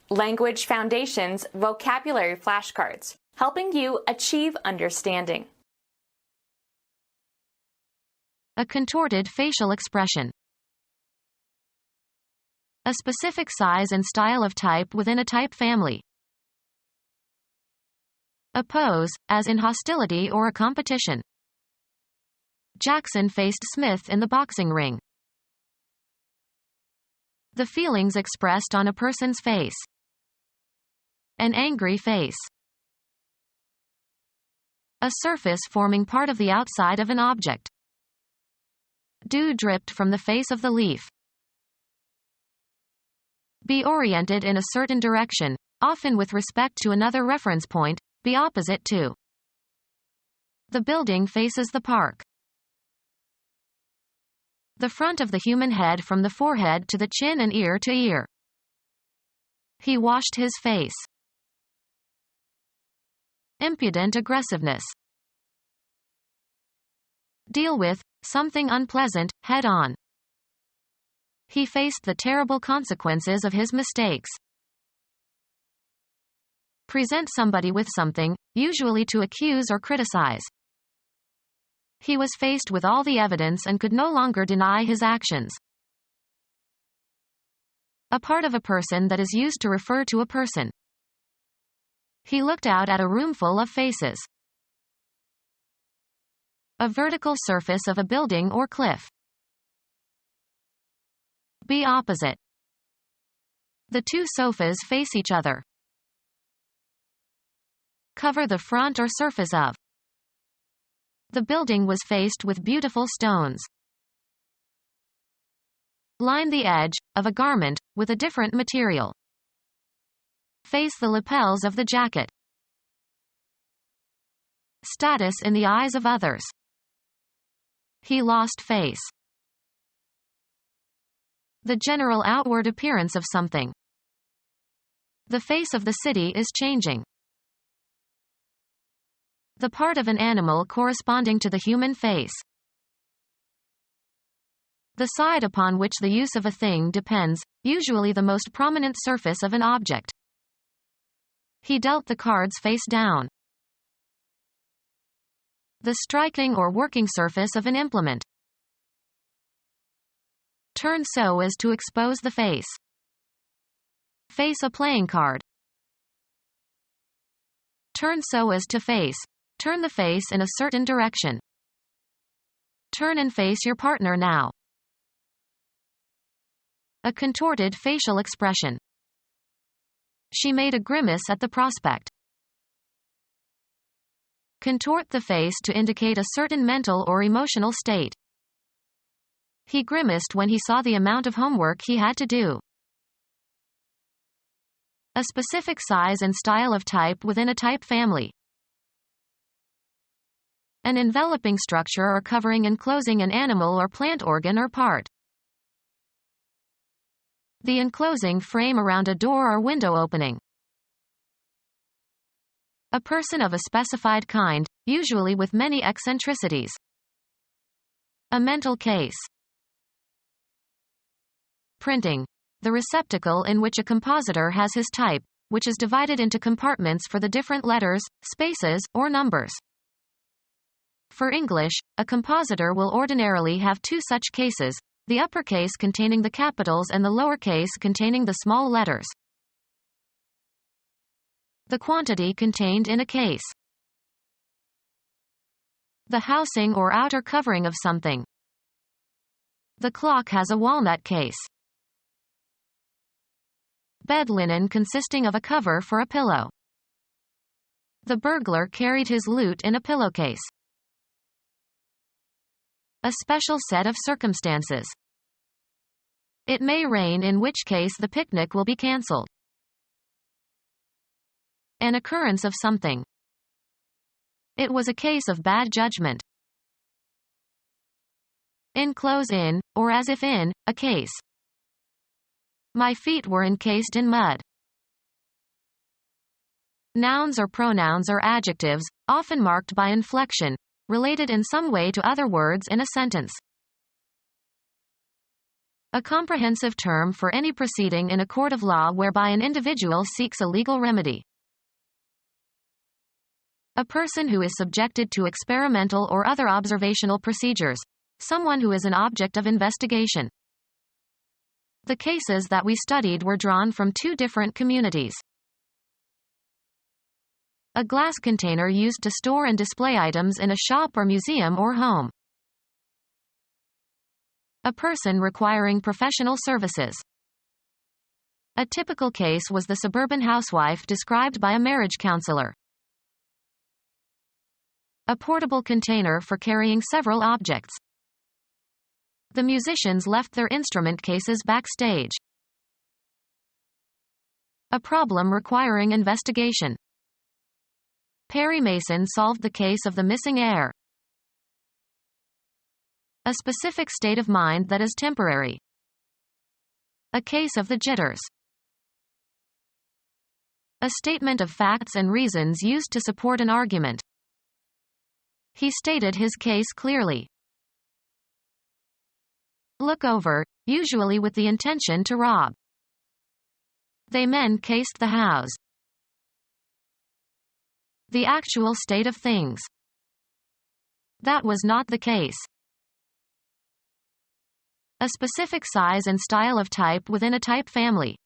Language Foundations Vocabulary Flashcards, helping you achieve understanding. A contorted facial expression. A specific size and style of type within a type family. A pose, as in hostility or a competition. Jackson faced Smith in the boxing ring. The feelings expressed on a person's face. An angry face. A surface forming part of the outside of an object. Dew dripped from the face of the leaf. Be oriented in a certain direction, often with respect to another reference point, be opposite to. The building faces the park. The front of the human head from the forehead to the chin and ear to ear. He washed his face. Impudent aggressiveness. Deal with something unpleasant, head on. He faced the terrible consequences of his mistakes. Present somebody with something, usually to accuse or criticize. He was faced with all the evidence and could no longer deny his actions. A part of a person that is used to refer to a person. He looked out at a room full of faces. A vertical surface of a building or cliff. Be opposite. The two sofas face each other. Cover the front or surface of. The building was faced with beautiful stones. Line the edge of a garment with a different material. Face the lapels of the jacket. Status in the eyes of others. He lost face. The general outward appearance of something. The face of the city is changing. The part of an animal corresponding to the human face. The side upon which the use of a thing depends, usually the most prominent surface of an object. He dealt the cards face down. The striking or working surface of an implement. Turn so as to expose the face. Face a playing card. Turn so as to face. Turn the face in a certain direction. Turn and face your partner now. A contorted facial expression. She made a grimace at the prospect. Contort the face to indicate a certain mental or emotional state. He grimaced when he saw the amount of homework he had to do. A specific size and style of type within a type family. An enveloping structure or covering enclosing an animal or plant organ or part. The enclosing frame around a door or window opening. A person of a specified kind, usually with many eccentricities. A mental case. Printing. The receptacle in which a compositor has his type, which is divided into compartments for the different letters, spaces, or numbers. For English, a compositor will ordinarily have two such cases, the uppercase containing the capitals and the lowercase containing the small letters. The quantity contained in a case. The housing or outer covering of something. The clock has a walnut case. Bed linen consisting of a cover for a pillow. The burglar carried his loot in a pillowcase. A special set of circumstances. It may rain, in which case the picnic will be cancelled. An occurrence of something. It was a case of bad judgment. Enclose in, or as if in, a case. My feet were encased in mud. Nouns or pronouns are adjectives, often marked by inflection, related in some way to other words in a sentence. A comprehensive term for any proceeding in a court of law whereby an individual seeks a legal remedy. A person who is subjected to experimental or other observational procedures. Someone who is an object of investigation. The cases that we studied were drawn from two different communities. A glass container used to store and display items in a shop or museum or home. A person requiring professional services. A typical case was the suburban housewife described by a marriage counselor. A portable container for carrying several objects. The musicians left their instrument cases backstage. A problem requiring investigation. Perry Mason solved the case of the missing heir. A specific state of mind that is temporary. A case of the jitters. A statement of facts and reasons used to support an argument. He stated his case clearly. Look over, usually with the intention to rob. They men cased the house. The actual state of things. That was not the case. A specific size and style of type within a type family.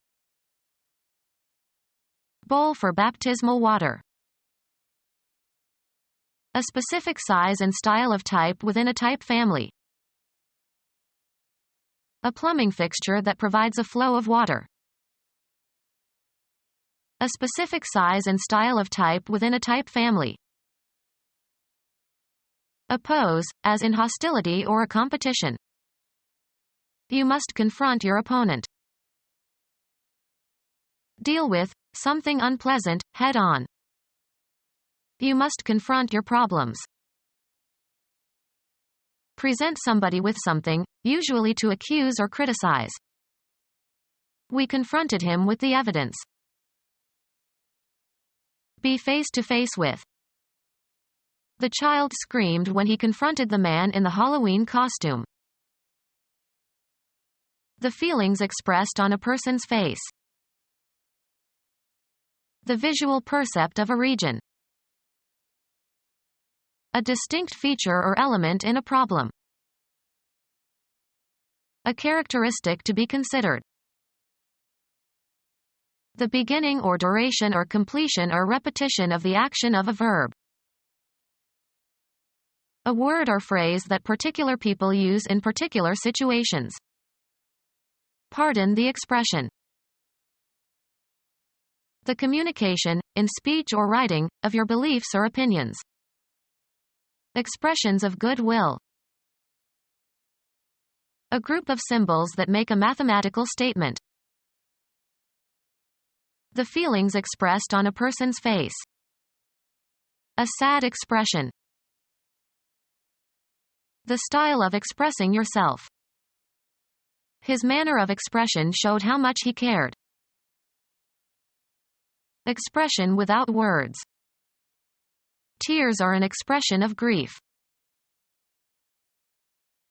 Bowl for baptismal water. A specific size and style of type within a type family. A plumbing fixture that provides a flow of water. A specific size and style of type within a type family. Oppose, as in hostility or a competition. You must confront your opponent. Deal with something unpleasant, head on. You must confront your problems. Present somebody with something, usually to accuse or criticize. We confronted him with the evidence. Be face to face with. The child screamed when he confronted the man in the Halloween costume. The feelings expressed on a person's face. The visual percept of a region. A distinct feature or element in a problem. A characteristic to be considered. The beginning or duration or completion or repetition of the action of a verb. A word or phrase that particular people use in particular situations. Pardon the expression. The communication, in speech or writing, of your beliefs or opinions. Expressions of goodwill. A group of symbols that make a mathematical statement. The feelings expressed on a person's face. A sad expression. The style of expressing yourself. His manner of expression showed how much he cared. Expression without words. Tears are an expression of grief.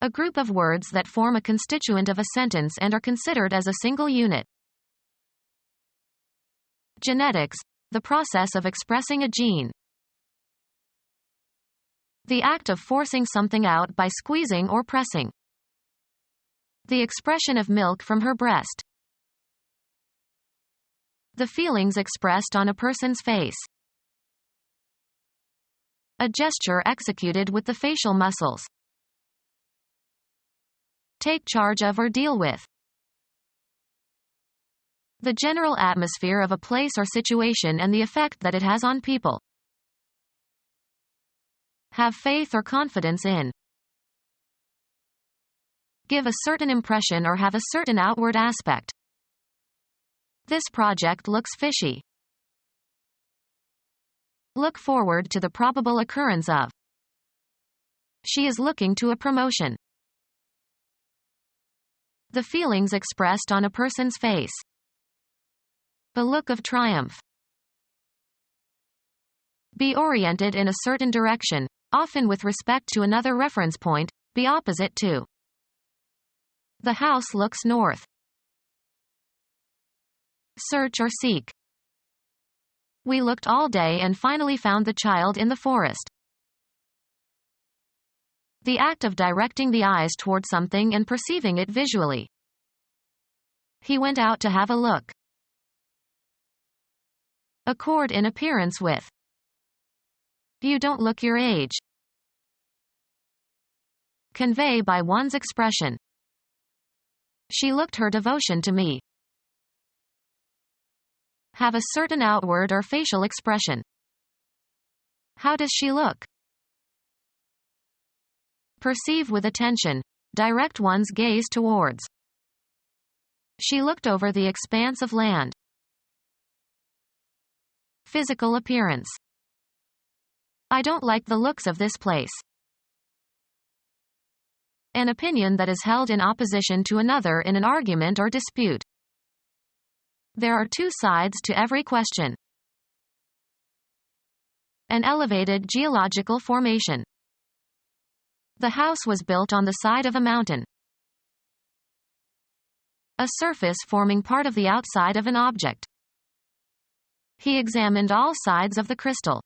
A group of words that form a constituent of a sentence and are considered as a single unit. Genetics, the process of expressing a gene. The act of forcing something out by squeezing or pressing. The expression of milk from her breast. The feelings expressed on a person's face. A gesture executed with the facial muscles. Take charge of or deal with. The general atmosphere of a place or situation and the effect that it has on people. Have faith or confidence in. Give a certain impression or have a certain outward aspect. This project looks fishy. Look forward to the probable occurrence of. She is looking to a promotion. The feelings expressed on a person's face. A look of triumph. Be oriented in a certain direction, often with respect to another reference point, be opposite to. The house looks north. Search or seek. We looked all day and finally found the child in the forest. The act of directing the eyes toward something and perceiving it visually. He went out to have a look. Accord in appearance with. You don't look your age. Convey by one's expression. She looked her devotion to me. Have a certain outward or facial expression. How does she look? Perceive with attention. Direct one's gaze towards. She looked over the expanse of land. Physical appearance. I don't like the looks of this place. An opinion that is held in opposition to another in an argument or dispute. There are two sides to every question. An elevated geological formation. The house was built on the side of a mountain. A surface forming part of the outside of an object. He examined all sides of the crystal.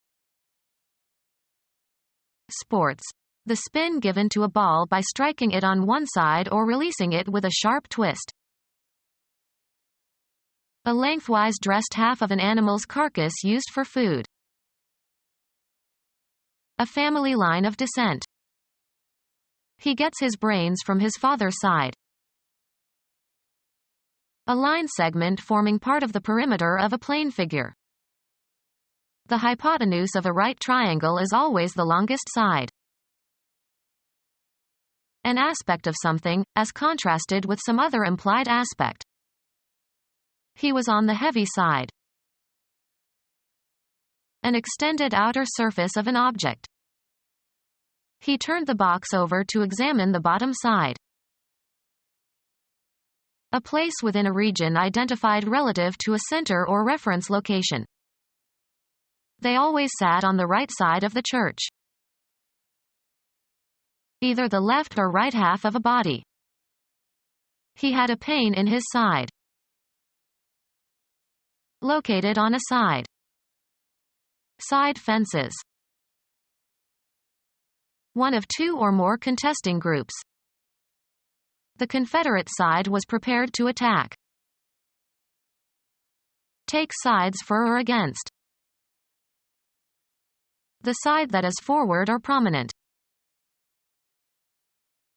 Sports. The spin given to a ball by striking it on one side or releasing it with a sharp twist. A lengthwise dressed half of an animal's carcass used for food. A family line of descent. He gets his brains from his father's side. A line segment forming part of the perimeter of a plane figure. The hypotenuse of a right triangle is always the longest side. An aspect of something, as contrasted with some other implied aspect. He was on the heavy side. An extended outer surface of an object. He turned the box over to examine the bottom side. A place within a region identified relative to a center or reference location. They always sat on the right side of the church. Either the left or right half of a body. He had a pain in his side. Located on a side. Side fences. One of two or more contesting groups. The Confederate side was prepared to attack. Take sides for or against. The side that is forward or prominent.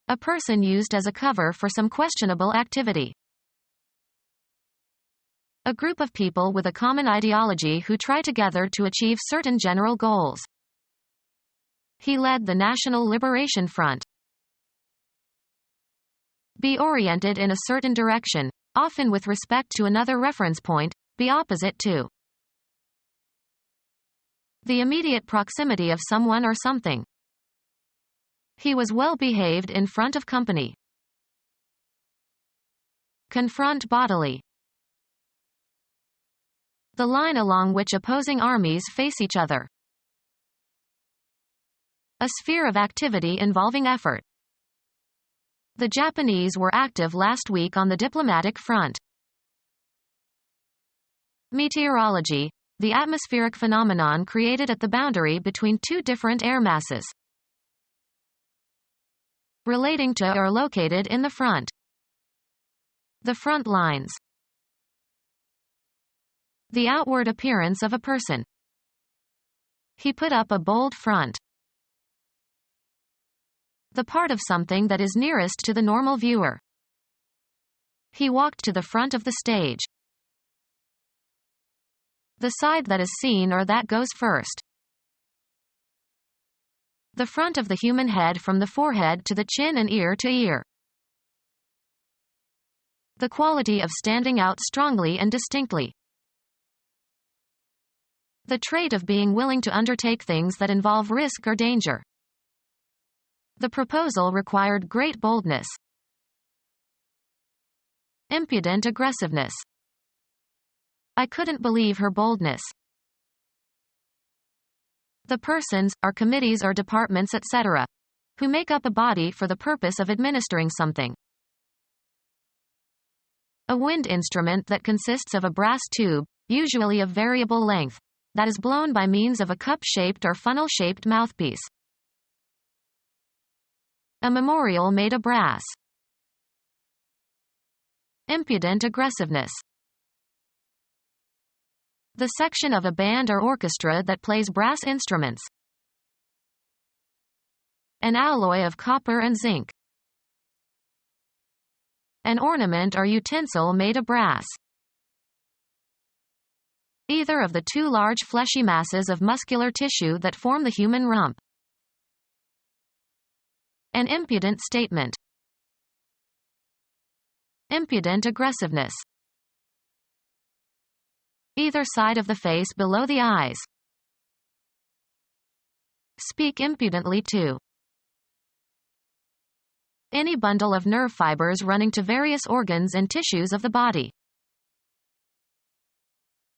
A person used as a cover for some questionable activity. A group of people with a common ideology who try together to achieve certain general goals. He led the National Liberation Front. Be oriented in a certain direction, often with respect to another reference point, be opposite to. The immediate proximity of someone or something. He was well behaved in front of company. Confront bodily. The line along which opposing armies face each other. A sphere of activity involving effort. The Japanese were active last week on the diplomatic front. Meteorology. The atmospheric phenomenon created at the boundary between two different air masses. Relating to or located in the front. The front lines. The outward appearance of a person. He put up a bold front. The part of something that is nearest to the normal viewer. He walked to the front of the stage. The side that is seen or that goes first. The front of the human head from the forehead to the chin and ear to ear. The quality of standing out strongly and distinctly. The trait of being willing to undertake things that involve risk or danger. The proposal required great boldness. Impudent aggressiveness. I couldn't believe her boldness. The persons, or committees or departments etc., who make up a body for the purpose of administering something. A wind instrument that consists of a brass tube, usually of variable length, that is blown by means of a cup-shaped or funnel-shaped mouthpiece. A memorial made of brass. Impudent aggressiveness. The section of a band or orchestra that plays brass instruments. An alloy of copper and zinc. An ornament or utensil made of brass. Either of the two large fleshy masses of muscular tissue that form the human rump. An impudent statement. Impudent aggressiveness. Either side of the face below the eyes. Speak impudently to. Any bundle of nerve fibers running to various organs and tissues of the body.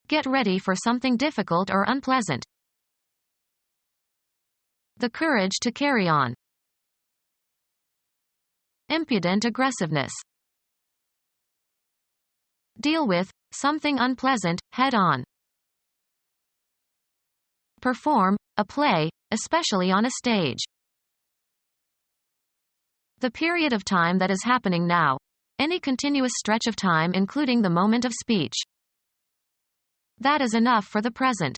Get ready for something difficult or unpleasant. The courage to carry on. Impudent aggressiveness. Deal with something unpleasant head on. Perform a play, especially on a stage. The period of time that is happening now. Any continuous stretch of time including the moment of speech. That is enough for the present.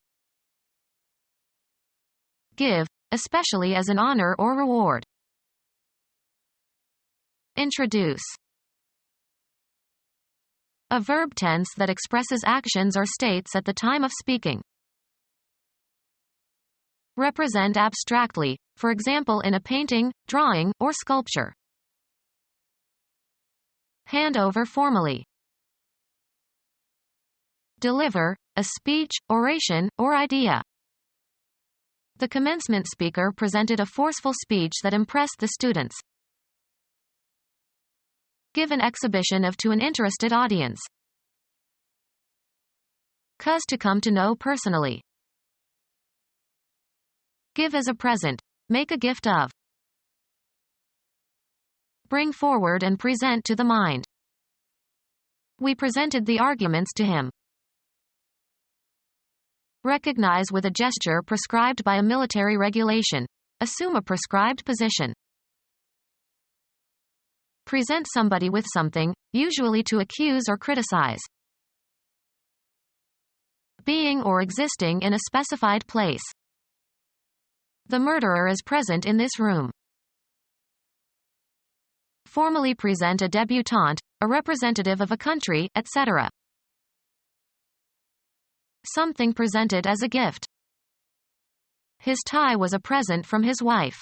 Give, especially as an honor or reward. Introduce. A verb tense that expresses actions or states at the time of speaking. Represent abstractly, for example in a painting, drawing, or sculpture. Hand over formally. Deliver, a speech, oration, or idea. The commencement speaker presented a forceful speech that impressed the students. Give an exhibition of to an interested audience. Cause to come to know personally. Give as a present. Make a gift of. Bring forward and present to the mind. We presented the arguments to him. Recognize with a gesture prescribed by a military regulation. Assume a prescribed position. Present somebody with something, usually to accuse or criticize. Being or existing in a specified place. The murderer is present in this room. Formally present a debutante, a representative of a country, etc. Something presented as a gift. His tie was a present from his wife.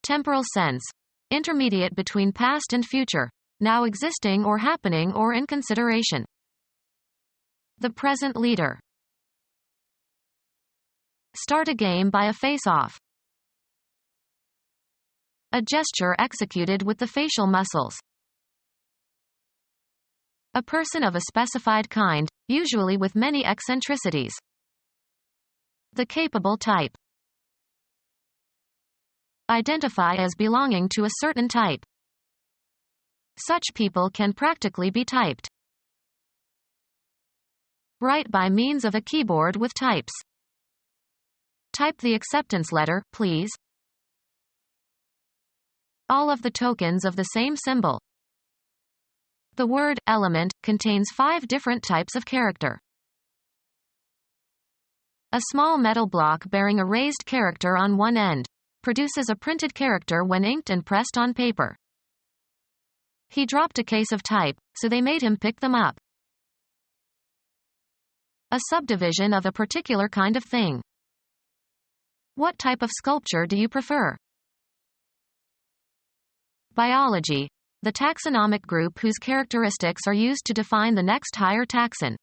Temporal sense. Intermediate between past and future, now existing or happening or in consideration. The present leader. Start a game by a face-off. A gesture executed with the facial muscles. A person of a specified kind, usually with many eccentricities. The capable type. Identify as belonging to a certain type. Such people can practically be typed. Write by means of a keyboard with types. Type the acceptance letter, please. All of the tokens of the same symbol. The word element contains 5 different types of character. A small metal block bearing a raised character on one end produces a printed character when inked and pressed on paper. He dropped a case of type, so they made him pick them up. A subdivision of a particular kind of thing. What type of sculpture do you prefer? Biology. The taxonomic group whose characteristics are used to define the next higher taxon.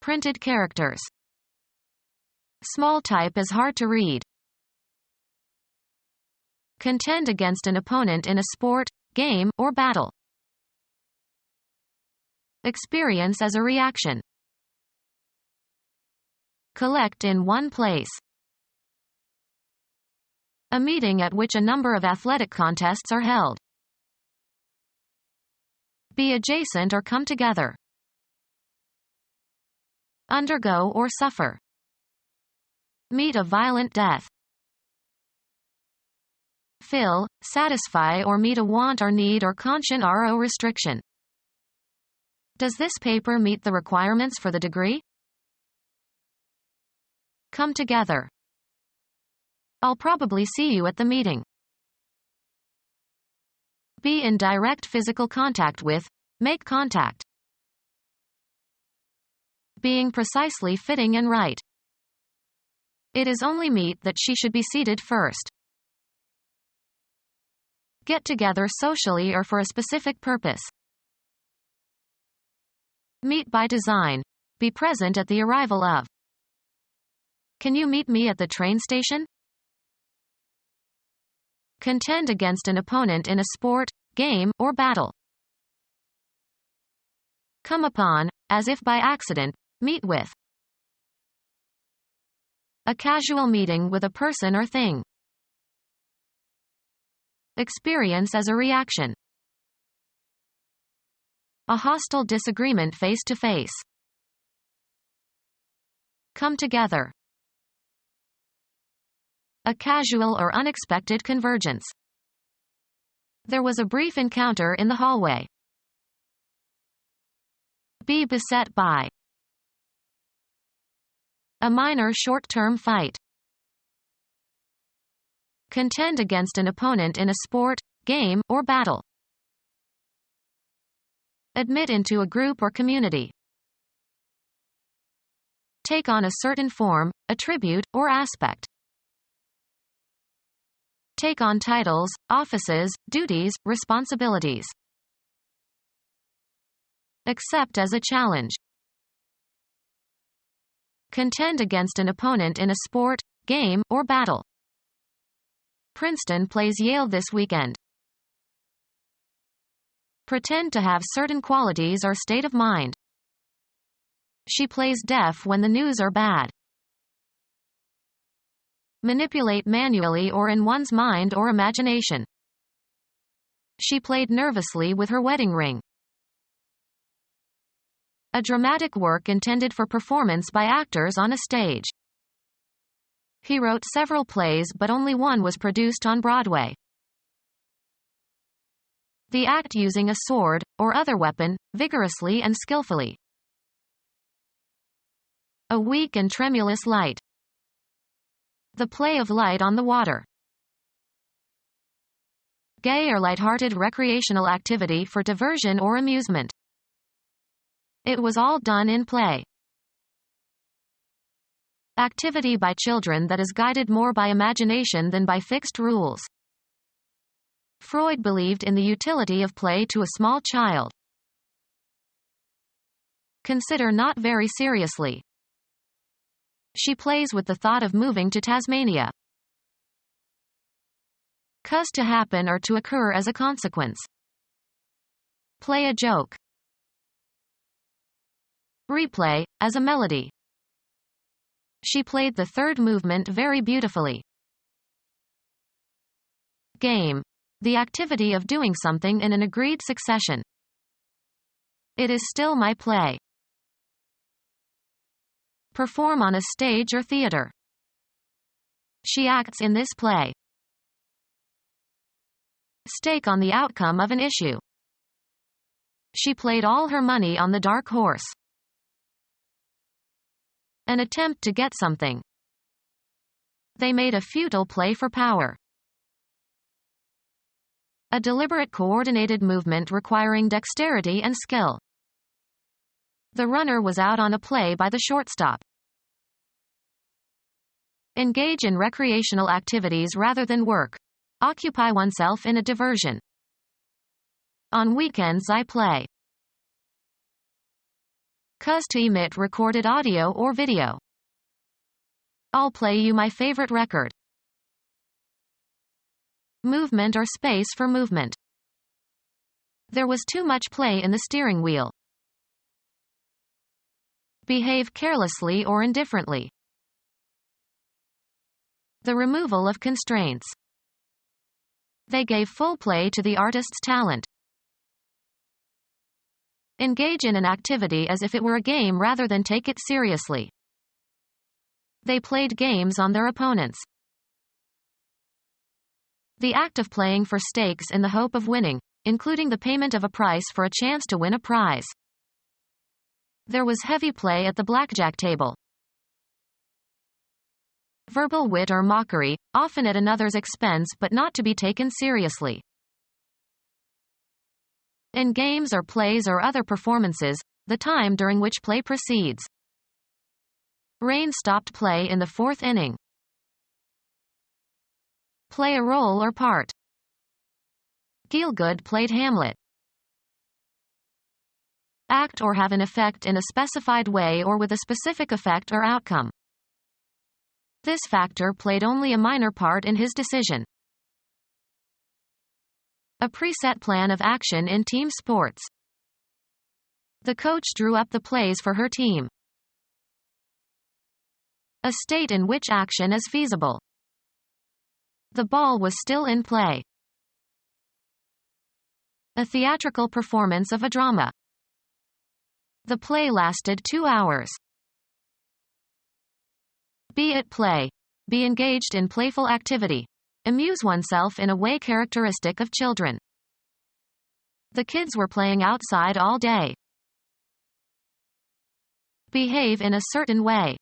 Printed characters. Small type is hard to read. Contend against an opponent in a sport, game, or battle. Experience as a reaction. Collect in one place. A meeting at which a number of athletic contests are held. Be adjacent or come together. Undergo or suffer. Meet a violent death. Fill, satisfy or meet a want or need or conscient RO restriction. Does this paper meet the requirements for the degree? Come together. I'll probably see you at the meeting. Be in direct physical contact with, make contact. Being precisely fitting and right. It is only meet that she should be seated first. Get together socially or for a specific purpose. Meet by design. Be present at the arrival of. Can you meet me at the train station? Contend against an opponent in a sport, game, or battle. Come upon, as if by accident, meet with. A casual meeting with a person or thing. Experience as a reaction. A hostile disagreement face to face. Come together. A casual or unexpected convergence. There was a brief encounter in the hallway. Be beset by. A minor short-term fight. Contend against an opponent in a sport, game, or battle. Admit into a group or community. Take on a certain form, attribute, or aspect. Take on titles, offices, duties, responsibilities. Accept as a challenge. Contend against an opponent in a sport, game, or battle. Princeton plays Yale this weekend. Pretend to have certain qualities or state of mind. She plays deaf when the news are bad. Manipulate manually or in one's mind or imagination. She played nervously with her wedding ring. A dramatic work intended for performance by actors on a stage. He wrote several plays but only one was produced on Broadway. The act using a sword, or other weapon, vigorously and skillfully. A weak and tremulous light. The play of light on the water. Gay or light-hearted recreational activity for diversion or amusement. It was all done in play. Activity by children that is guided more by imagination than by fixed rules. Freud believed in the utility of play to a small child. Consider not very seriously. She plays with the thought of moving to Tasmania. Cause to happen or to occur as a consequence. Play a joke. Replay, as a melody. She played the third movement very beautifully. Game. The activity of doing something in an agreed succession. It is still my play. Perform on a stage or theater. She acts in this play. Stake on the outcome of an issue. She played all her money on the dark horse. An attempt to get something. They made a futile play for power. A deliberate coordinated movement requiring dexterity and skill. The runner was out on a play by the shortstop. Engage in recreational activities rather than work. Occupy oneself in a diversion. On weekends I play. Cause to emit recorded audio or video. I'll play you my favorite record. Movement or space for movement. There was too much play in the steering wheel. Behave carelessly or indifferently. The removal of constraints. They gave full play to the artist's talent. Engage in an activity as if it were a game rather than take it seriously. They played games on their opponents. The act of playing for stakes in the hope of winning, including the payment of a price for a chance to win a prize. There was heavy play at the blackjack table. Verbal wit or mockery, often at another's expense but not to be taken seriously. In games or plays or other performances, the time during which play proceeds. Rain stopped play in the fourth inning. Play a role or part. Gielgud played Hamlet. Act or have an effect in a specified way or with a specific effect or outcome. This factor played only a minor part in his decision. A preset plan of action in team sports. The coach drew up the plays for her team. A state in which action is feasible. The ball was still in play. A theatrical performance of a drama. The play lasted 2 hours. Be at play. Be engaged in playful activity. Amuse oneself in a way characteristic of children. The kids were playing outside all day. Behave in a certain way.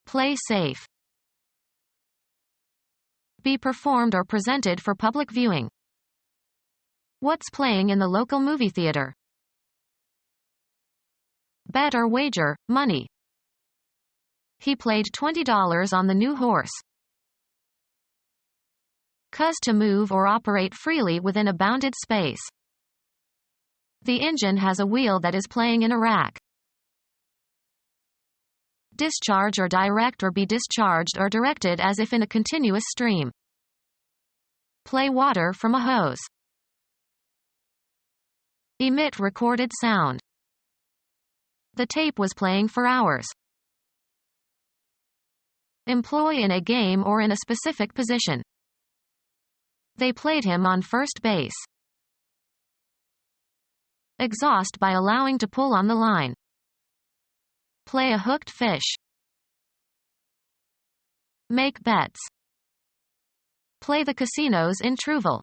Play safe. Be performed or presented for public viewing. What's playing in the local movie theater? Bet or wager, money. He played $20 on the new horse. Cause to move or operate freely within a bounded space. The engine has a wheel that is playing in a rack. Discharge or direct or be discharged or directed as if in a continuous stream. Play water from a hose. Emit recorded sound. The tape was playing for hours. Employ in a game or in a specific position. They played him on first base. Exhaust by allowing to pull on the line. Play a hooked fish. Make bets. Play the casinos in Trouville.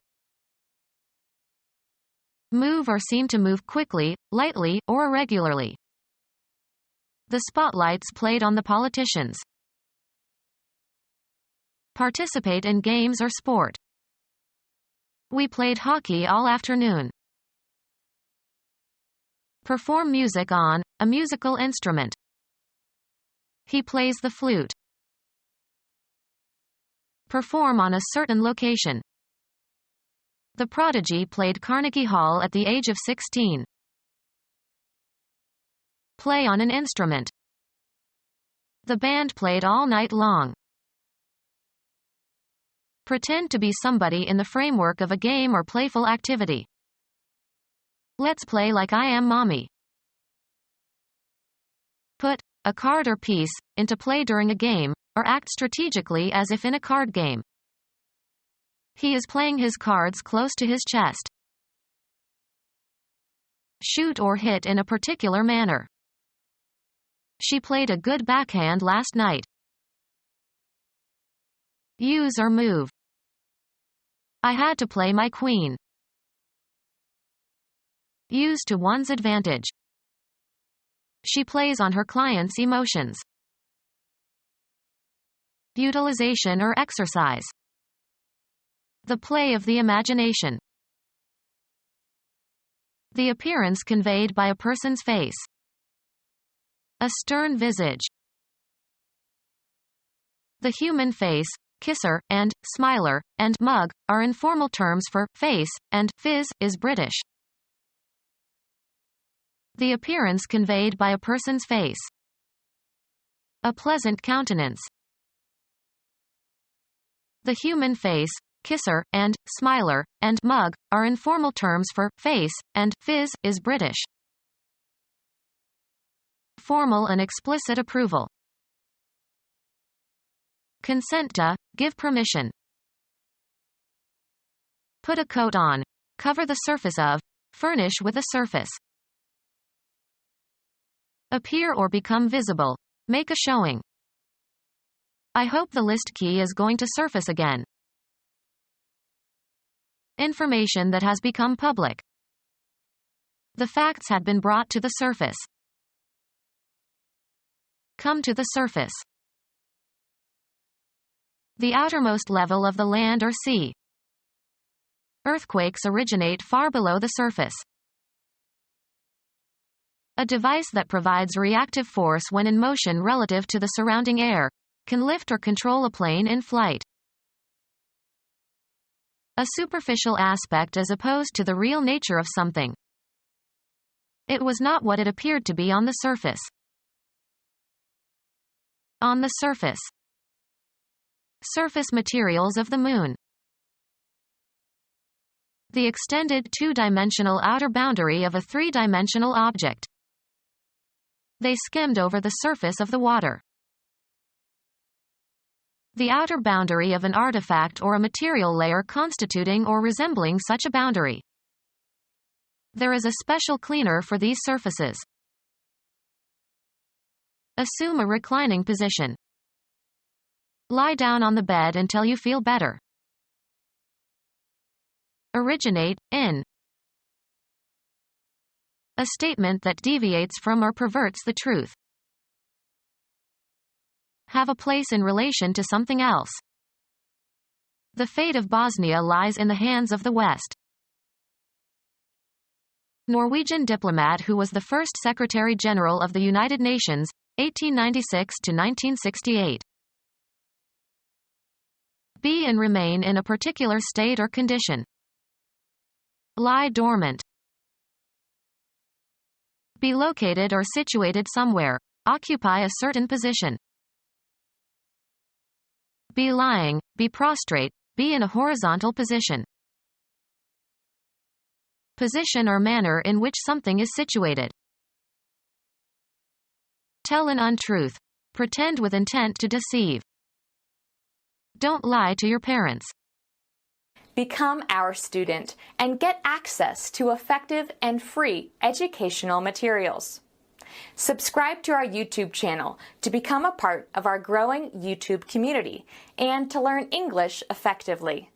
Move or seem to move quickly, lightly, or irregularly. The spotlights played on the politicians. Participate in games or sport. We played hockey all afternoon. Perform music on a musical instrument. He plays the flute. Perform on a certain location. The prodigy played Carnegie Hall at the age of 16. Play on an instrument. The band played all night long. Pretend to be somebody in the framework of a game or playful activity. Let's play like I am mommy. Put a card or piece into play during a game, or act strategically as if in a card game. He is playing his cards close to his chest. Shoot or hit in a particular manner. She played a good backhand last night. Use or move. I had to play my queen. Use to one's advantage. She plays on her client's emotions. Utilization or exercise. The play of the imagination. The appearance conveyed by a person's face. A stern visage. The human face, kisser, and smiler, and mug, are informal terms for face, and phiz is British. The appearance conveyed by a person's face. A pleasant countenance. The human face, kisser, and smiler, and mug, are informal terms for face, and phiz is British. Formal and explicit approval. Consent to, give permission. Put a coat on. Cover the surface of. Furnish with a surface. Appear or become visible. Make a showing. I hope the list key is going to surface again. Information that has become public. The facts had been brought to the surface. Come to the surface. The outermost level of the land or sea. Earthquakes originate far below the surface. A device that provides reactive force when in motion relative to the surrounding air, can lift or control a plane in flight. A superficial aspect as opposed to the real nature of something. It was not what it appeared to be on the surface. On the surface. Surface materials of the moon. The extended two-dimensional outer boundary of a three-dimensional object. They skimmed over the surface of the water. The outer boundary of an artifact or a material layer constituting or resembling such a boundary. There is a special cleaner for these surfaces. Assume a reclining position. Lie down on the bed until you feel better. Originate, in. A statement that deviates from or perverts the truth. Have a place in relation to something else. The fate of Bosnia lies in the hands of the West. Norwegian diplomat who was the first Secretary General of the United Nations, 1896 to 1968. Be and remain in a particular state or condition. Lie dormant. Be located or situated somewhere. Occupy a certain position. Be lying, be prostrate, be in a horizontal position. Position or manner in which something is situated. Tell an untruth. Pretend with intent to deceive. Don't lie to your parents. Become our student and get access to effective and free educational materials. Subscribe to our YouTube channel to become a part of our growing YouTube community and to learn English effectively.